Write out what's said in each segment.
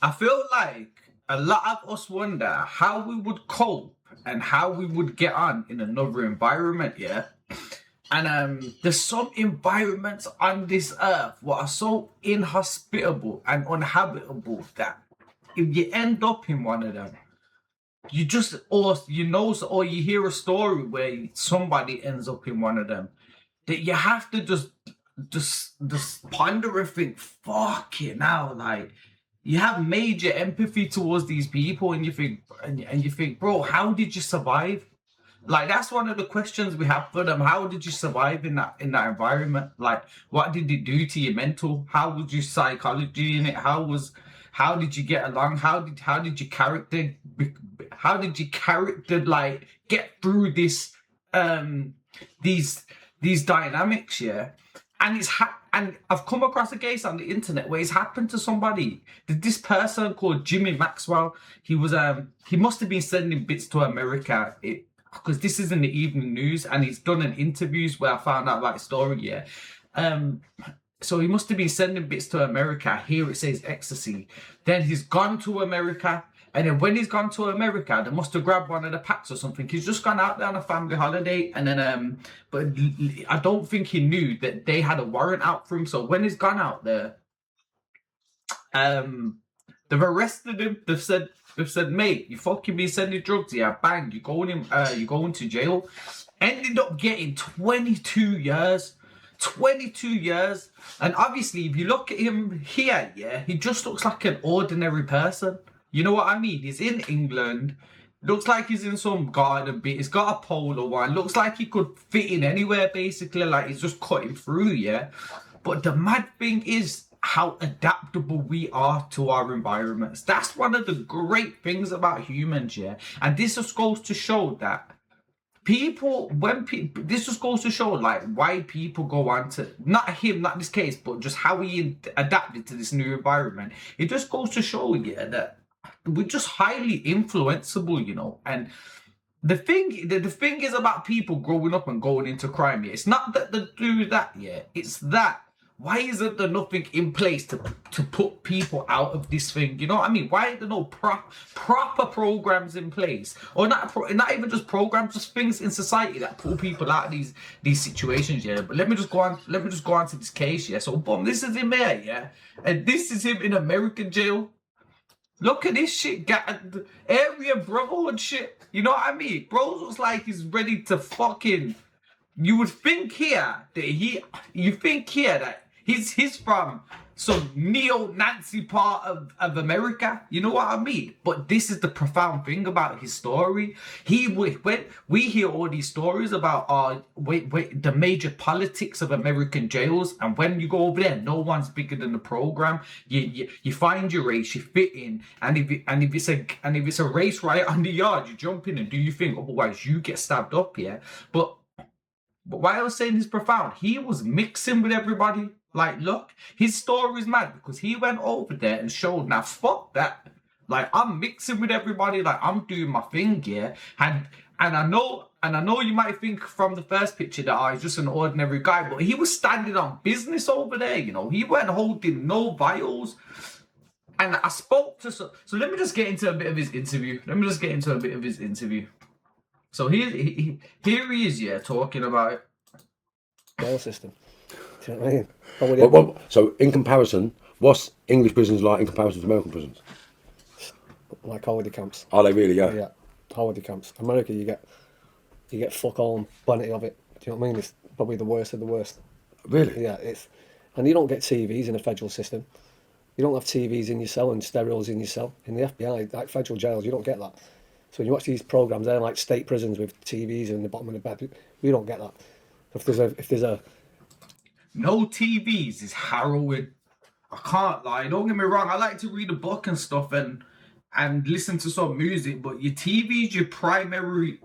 I feel like a lot of us wonder how we would cope and how we would get on in another environment, yeah. And there's some environments on this earth what are so inhospitable and uninhabitable that if you end up in one of them, you just or you hear a story where somebody ends up in one of them, that you have to just ponder and think, fuck it now, like you have major empathy towards these people, and you think, bro, how did you survive? Like that's one of the questions we have for them. How did you survive in that environment? Like, what did it do to your mental? How was your psychology in it? How did you get along? How did your character like get through this um these these dynamics? Yeah, and I've come across a case on the internet where it's happened to somebody. This person called Jimmy Maxwell. He must have been sending bits to America. Because this is in the evening news, and he's done an interviews where I found out about the story. Yeah, um, so he must have been sending bits to America. Here it says ecstasy. Then he's gone to America, and then when he's gone to America, they must have grabbed one of the packs or something. He's just gone out there on a family holiday, and then but I don't think he knew that they had a warrant out for him. So when he's gone out there, um, they've arrested him. They've said, mate, you fucking been sending drugs here. Bang, you're going to jail. Ended up getting 22 years. 22 years. And obviously, if you look at him here, yeah, he just looks like an ordinary person. You know what I mean? He's in England. Looks like he's in some garden bit. He's got a polo one. Looks like he could fit in anywhere, basically. Like he's just cutting through, yeah. But the mad thing is how adaptable we are to our environments. That's one of the great things about humans, yeah. And this just goes to show that this just goes to show like why people go on to not this case, but just how he adapted to this new environment. It just goes to show, yeah, that we're just highly influenceable, you know. And the thing is about people growing up and going into crime, yeah. It's not that they do that, yeah. It's that why isn't there nothing in place to put people out of this thing? You know what I mean? Why are there no proper programs in place, or not even just programs, just things in society that pull people out of these situations? Yeah. But let me just go on to this case. Yeah. So boom, this is him here. Yeah, and this is him in American jail. Look at this shit, area brotherhood shit. You know what I mean? Bro looks like he's ready to fucking. You would think here that he's from some neo-Nazi part of America. You know what I mean? But this is the profound thing about his story. When we hear all these stories about the major politics of American jails, and when you go over there, no one's bigger than the program. You find your race, you fit in, and if it's a race riot on the yard, you jump in and do your thing. Otherwise, you get stabbed up. Yeah, but why I was saying this profound, he was mixing with everybody. Like, look, his story is mad because he went over there and showed, now fuck that. Like, I'm mixing with everybody, like I'm doing my thing here. And I know you might think from the first picture that he's just an ordinary guy, but he was standing on business over there, you know. He weren't holding no vials. And I spoke to so let me just get into a bit of his interview. So here he is, yeah, talking about it. Jail system. Do you know what I mean? So in comparison, what's English prisons like in comparison to American prisons? Like holiday camps. Are they really? Yeah. Yeah, holiday camps. America, you get fuck all and plenty of it. Do you know what I mean? It's probably the worst of the worst. Really? Yeah, and you don't get TVs in a federal system. You don't have TVs in your cell and stereos in your cell. In the FBI, like federal jails, you don't get that. So when you watch these programs, they're like state prisons with TVs in the bottom of the bed. We don't get that. If there's a no TVs is harrowing. I can't lie. Don't get me wrong. I like to read a book and stuff and listen to some music, but your TV's your primary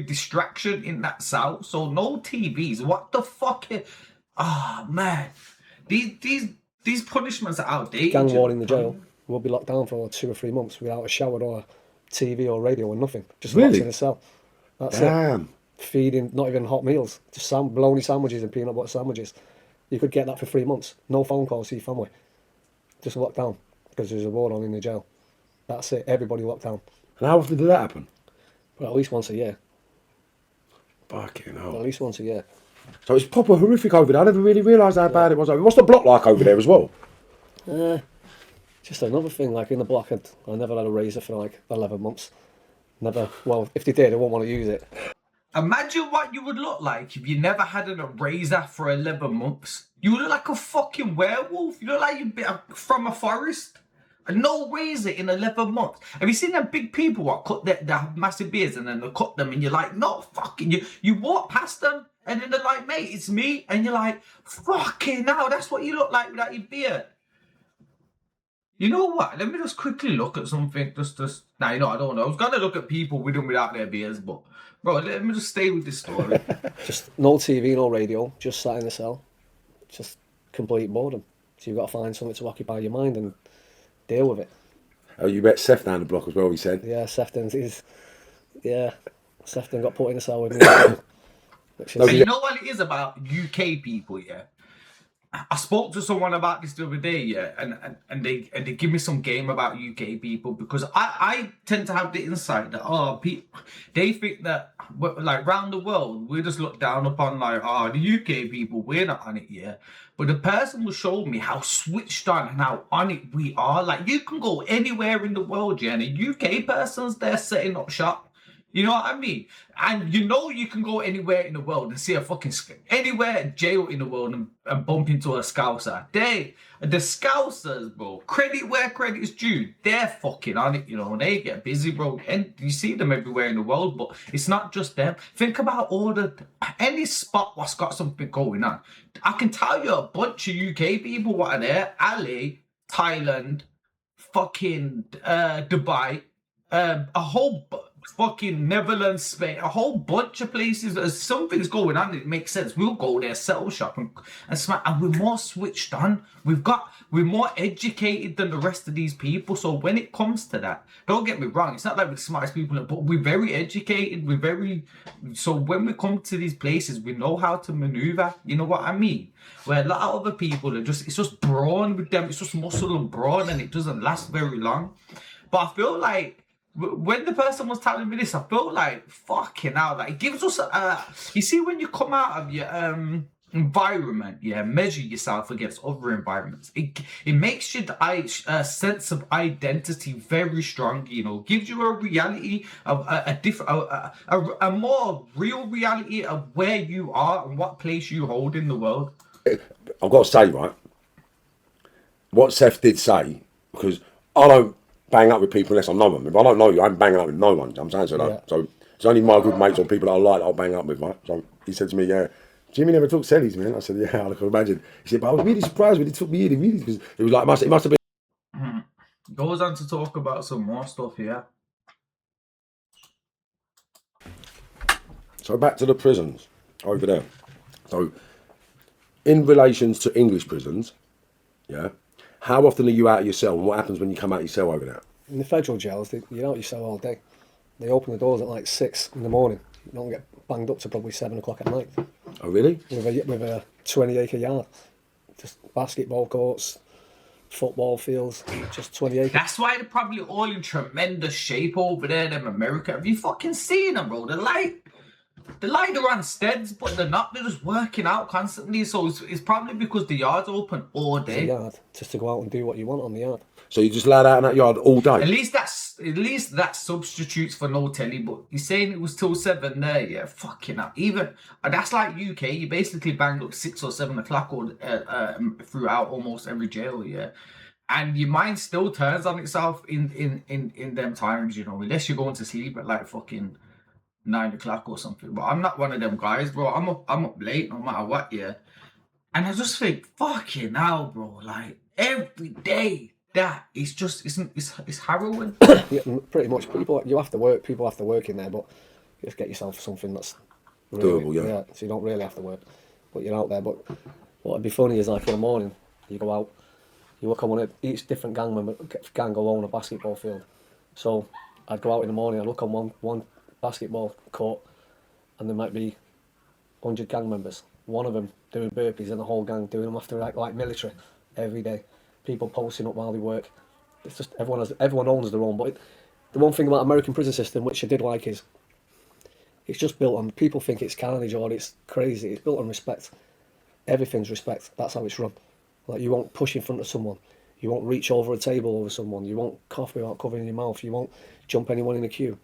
distraction in that cell. So no TVs. What the fuck? Man, these punishments are outdated. Gang war in the jail. We'll be locked down for 2 or 3 months without a shower or TV or radio or nothing. Just locked in a cell. That's it. Feeding, not even hot meals. Just bologna sandwiches and peanut butter sandwiches. You could get that for 3 months. No phone calls to your family. just locked down because there's a war on in the jail. That's it. Everybody locked down. And how often did that happen? Well, at least once a year. Fucking At hell. least once a year. So it's proper horrific over there. I never really realised how bad it was. What's the block like over there as well? Just another thing, like in the block, I never had a razor for like 11 months. Never. Well, if they did, I wouldn't want to use it. Imagine what you would look like if you never had a razor for 11 months. You would look like a fucking werewolf. You look like you'd be from a forest. And no razor in 11 months. Have you seen them big people what cut that have massive beards and then they cut them and you're like, no, fucking, you walk past them and then they're like, mate, it's me. And you're like, fucking hell, that's what you look like without your beard. You know what? Let me just quickly look at something. Now, I don't know. I was going to look at people with and without their beards, but, bro, let me just stay with this story. Just no TV, no radio, just sat in the cell. Just complete boredom. So you've got to find something to occupy your mind and deal with it. Oh, you met Seth down the block as well, he said. Yeah, Sefton's Sefton got put in a cell with me. So you know what it is about UK people, yeah? I spoke to someone about this the other day, yeah, and they give me some game about UK people because I tend to have the insight that they think that like round the world we just look down upon like the UK people, we're not on it, yeah. But the person who showed me how switched on and how on it we are. Like you can go anywhere in the world, yeah, and a UK person's there setting up shop. You know what I mean? And you can go anywhere in the world and see a fucking anywhere jail in the world and bump into a Scouser. The Scousers, bro, credit where credit is due. They're fucking on it, they get busy, bro. And you see them everywhere in the world, but it's not just them. Think about any spot what's got something going on. I can tell you a bunch of UK people what are there. LA, Thailand, fucking Dubai, a whole fucking Netherlands, Spain, a whole bunch of places. There's something's going on. It makes sense. We'll go there, settle shop, and smack. And we're more switched on. We're more educated than the rest of these people. So when it comes to that, don't get me wrong. It's not like we're the smartest people, but we're very educated. So when we come to these places, we know how to maneuver. You know what I mean? Where a lot of other people it's just brawn with them. It's just muscle and brawn, and it doesn't last very long. But I feel like when the person was telling me this, I felt like fucking hell. Like it gives us you see when you come out of your environment, yeah, measure yourself against other environments. It makes your sense of identity very strong. Gives you a reality of a more real reality of where you are and what place you hold in the world. I've got to say, right, what Seth did say, because I don't bang up with people unless I know them. If I don't know you, I'm banging up with no one. I'm saying so. Yeah. So it's only my good mates or people that I like that I'll bang up with, right? So he said to me, yeah, Jimmy never took cellies, man. I said, yeah, I can imagine. He said, but I was really surprised when he took me in, really, because it was like, it must have been. Goes on to talk about some more stuff here. So back to the prisons over there. So in relations to English prisons, yeah, how often are you out of your cell and what happens when you come out of your cell over there? In the federal jails, you're out of your cell all day. They open the doors at like 6 in the morning. You don't get banged up to probably 7 o'clock at night. Oh, really? With a 20-acre yard. Just basketball courts, football fields, just 20 acres. That's why they're probably all in tremendous shape over there in America. Have you fucking seen them, bro? They're like they're on steads, but they're not. They're just working out constantly. So it's probably because the yard's open all day. It's a yard, just to go out and do what you want on the yard. So you just lay out in that yard all day? At least that substitutes for no telly. But you're saying it was till 7 there, yeah? Fucking hell. Even that's like UK. You basically banged up 6 or 7 o'clock throughout almost every jail, yeah. And your mind still turns on itself in them times, unless you're going to sleep at like fucking 9 o'clock or something. But I'm not one of them guys, bro. I'm up late no matter what, yeah. And I just think, fucking hell, bro. Like every day. That it's harrowing. Yeah, pretty much. People have to work in there, but you just get yourself something that's really, doable, yeah. So you don't really have to work, but you're out there. But what would be funny is like in the morning, you go out, you look on each different gang will own a basketball field. So I'd go out in the morning, I'd look on one basketball court, and there might be 100 gang members. One of them doing burpees, and the whole gang doing them after like military every day. people posting up while they work. It's just everyone owns their own. But the one thing about American prison system, which I did like, is it's just built on, people think it's carnage or it's crazy. It's built on respect. Everything's respect. That's how it's run. Like, you won't push in front of someone. You won't reach over a table over someone. You won't cough without covering your mouth. You won't jump anyone in the queue.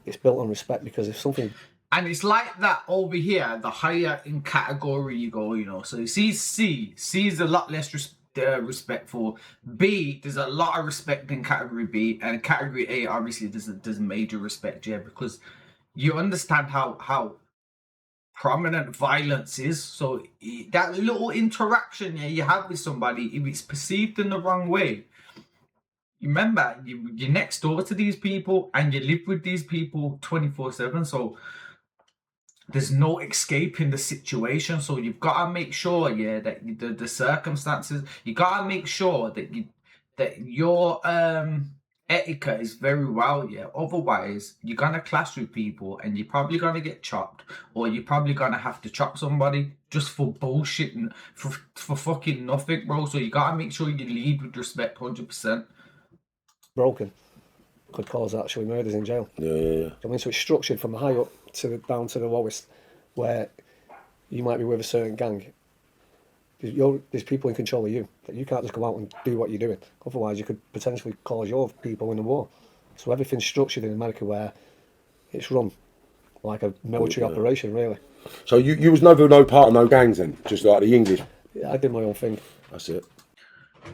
It's built on respect, because if something... And it's like that over here, the higher in category you go, you know. So you see C. C is a lot less respectful. B, there's a lot of respect in category B. And category A, obviously, there's major respect, yeah, because you understand how prominent violence is. So that little interaction, yeah, you have with somebody, if it's perceived in the wrong way, remember, you're next door to these people and you live with these people 24/7. So there's no escaping the situation. So you've got to make sure, yeah, that the circumstances, you got to make sure that your etiquette is very well, yeah. Otherwise, you're going to clash with people and you're probably going to get chopped, or you're probably going to have to chop somebody just for bullshit and for fucking nothing, bro. So you got to make sure you lead with respect 100%. broken could cause actually murders in jail. Yeah. I mean, so it's structured from the high up down to the lowest, where you might be with a certain gang. There's people in control of you. That you can't just go out and do what you're doing. Otherwise, you could potentially cause your people in a war. So everything's structured in America where it's run like a military operation, really. So you was never no part of no gangs then, just like the English. Yeah, I did my own thing. That's it.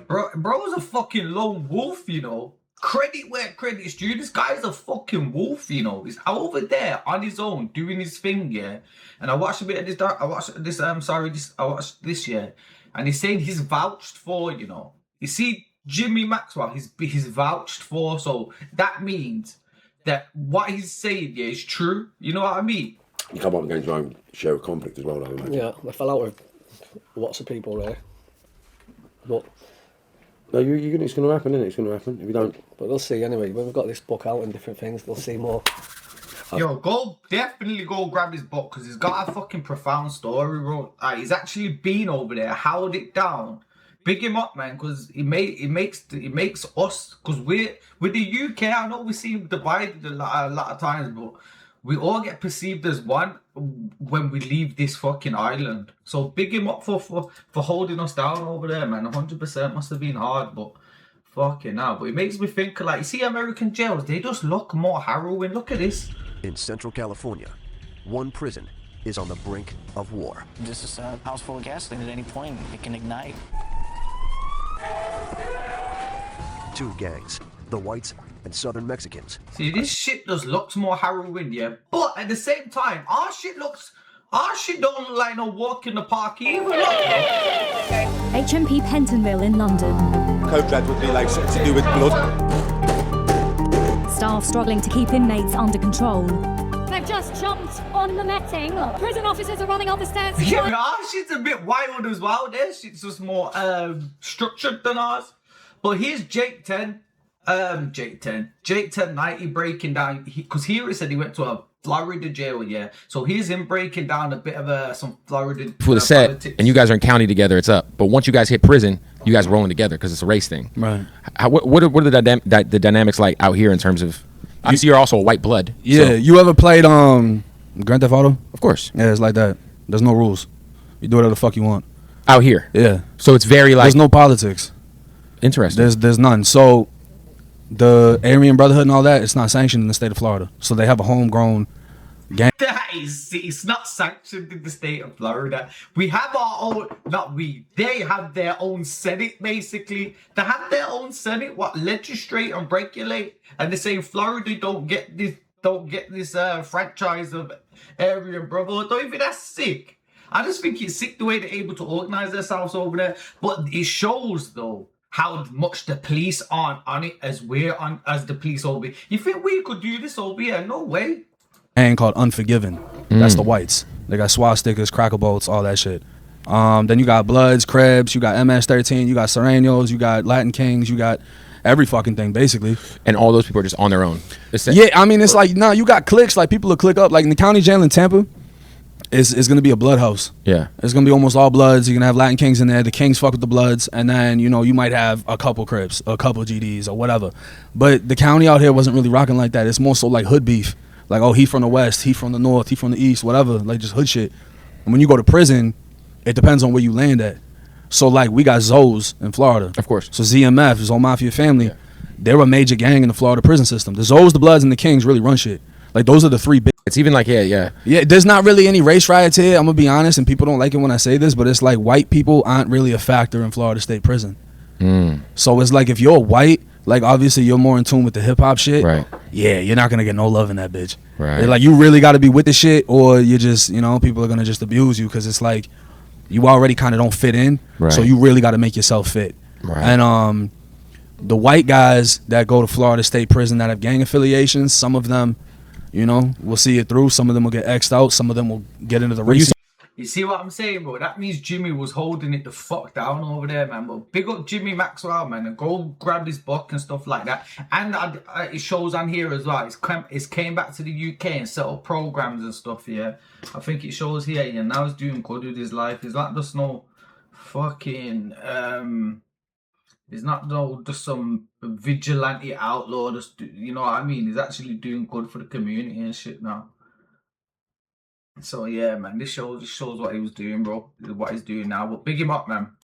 Bro's a fucking lone wolf, you know. Credit where credit's due. This guy's a fucking wolf, you know. He's over there on his own doing his thing, yeah. And I watched a bit of this. I watched this, yeah. And he's saying he's vouched for, you know. You see, Jimmy Maxwell, he's vouched for. So that means that what he's saying, yeah, is true. You know what I mean? You come up against your own share of conflict as well, though, imagine. Yeah, I fell out with lots of people, really. But no, it's going to happen, isn't it? It's going to happen if you don't. But they'll see anyway. When we've got this book out and different things, they'll see more. Yo, definitely go grab his book, because he's got a fucking profound story, bro. He's actually been over there, held it down. Big him up, man, because it makes us, because we're with the UK. I know we seem divided a lot of times, but we all get perceived as one when we leave this fucking island. So big him up for holding us down over there, man. 100% must have been hard, but fucking hell. But it makes me think, like, you see American jails, they just look more harrowing. Look at this. In Central California, one prison is on the brink of war. This is a house full of gasoline. At any point, it can ignite. Two gangs, the whites and Southern Mexicans. See, this shit just looks more harrowing, yeah. But at the same time, our shit don't look like no walk in the park either. HMP Pentonville in London. Code red would be like something to do with blood. Staff struggling to keep inmates under control. They've just jumped on the netting. Prison officers are running up the stairs. Yeah, our shit's a bit wild as well. Their shit's just more structured than ours. But here's Jake 10 90 breaking down, because here it said he went to a Florida jail, yeah. So here's him breaking down a bit of some Florida for the set, politics. And you guys are in county together, it's up. But once you guys hit prison, you guys rolling together because it's a race thing. Right. What are the dynamics like out here in terms of? Obviously, you're also a white blood. Yeah. So. You ever played Grand Theft Auto? Of course. Yeah, it's like that. There's no rules. You do whatever the fuck you want. Out here. Yeah. So it's very like. There's no politics. Interesting. There's none. So the Aryan Brotherhood and all that, it's not sanctioned in the state of Florida. So they have a homegrown gang. It's not sanctioned in the state of Florida. We have our own, they have their own Senate, basically. They have their own Senate, legislate and regulate. And they say Florida don't get this franchise of Aryan Brotherhood. Don't you think that's sick? I just think it's sick the way they're able to organize themselves over there. But it shows, though, how much the police aren't on it as we're on as the police over here. You think we could do this over here? No way. And called Unforgiven. That's the whites. They got swastikas, cracker bolts, all that shit. Then you got Bloods, Krebs, you got MS-13, you got Serranos, you got Latin Kings, you got every fucking thing, basically. And all those people are just on their own. Yeah, I mean, it's like, you got cliques, like people will click up. Like in the county jail in Tampa, it's gonna be a blood house. Yeah. It's gonna be almost all Bloods. You're gonna have Latin Kings in there. The Kings fuck with the Bloods, and then you know you might have a couple Crips, a couple GDs, or whatever. But the county out here wasn't really rocking like that. It's more so like hood beef. Like, oh, he from the West, he from the North, he from the East, whatever. Like just hood shit. And when you go to prison, it depends on where you land at. So like we got Zoes in Florida, Of course. So ZMF, Zone Mafia Family, they're a major gang in the Florida prison system. The Zoes, the Bloods, and the Kings really run shit. Like those are the three big. It's even like yeah. There's not really any race riots here. I'm gonna be honest, and people don't like it when I say this, but it's like white people aren't really a factor in Florida State Prison. So it's like if you're white, like obviously you're more in tune with the hip hop shit. Right. Yeah, you're not gonna get no love in that bitch. Right. Like you really got to be with the shit, or you just people are gonna just abuse you because it's like you already kind of don't fit in. Right. So you really got to make yourself fit. Right. And the white guys that go to Florida State Prison that have gang affiliations, some of them, we'll see it through. Some of them will get X'd out. Some of them will get into the race. You see what I'm saying, bro? That means Jimmy was holding it the fuck down over there, man. But big up Jimmy Maxwell, man, and go grab his book and stuff like that. And it shows on here as well. It's came back to the UK and set up programs and stuff. Yeah, I think it shows here. Yeah, now he's doing good with his life. He's like just no fucking he's not just some vigilante outlaw. Just you know what I mean? He's actually doing good for the community and shit now. So yeah, man, this shows what he was doing, bro. What he's doing now. But big him up, man.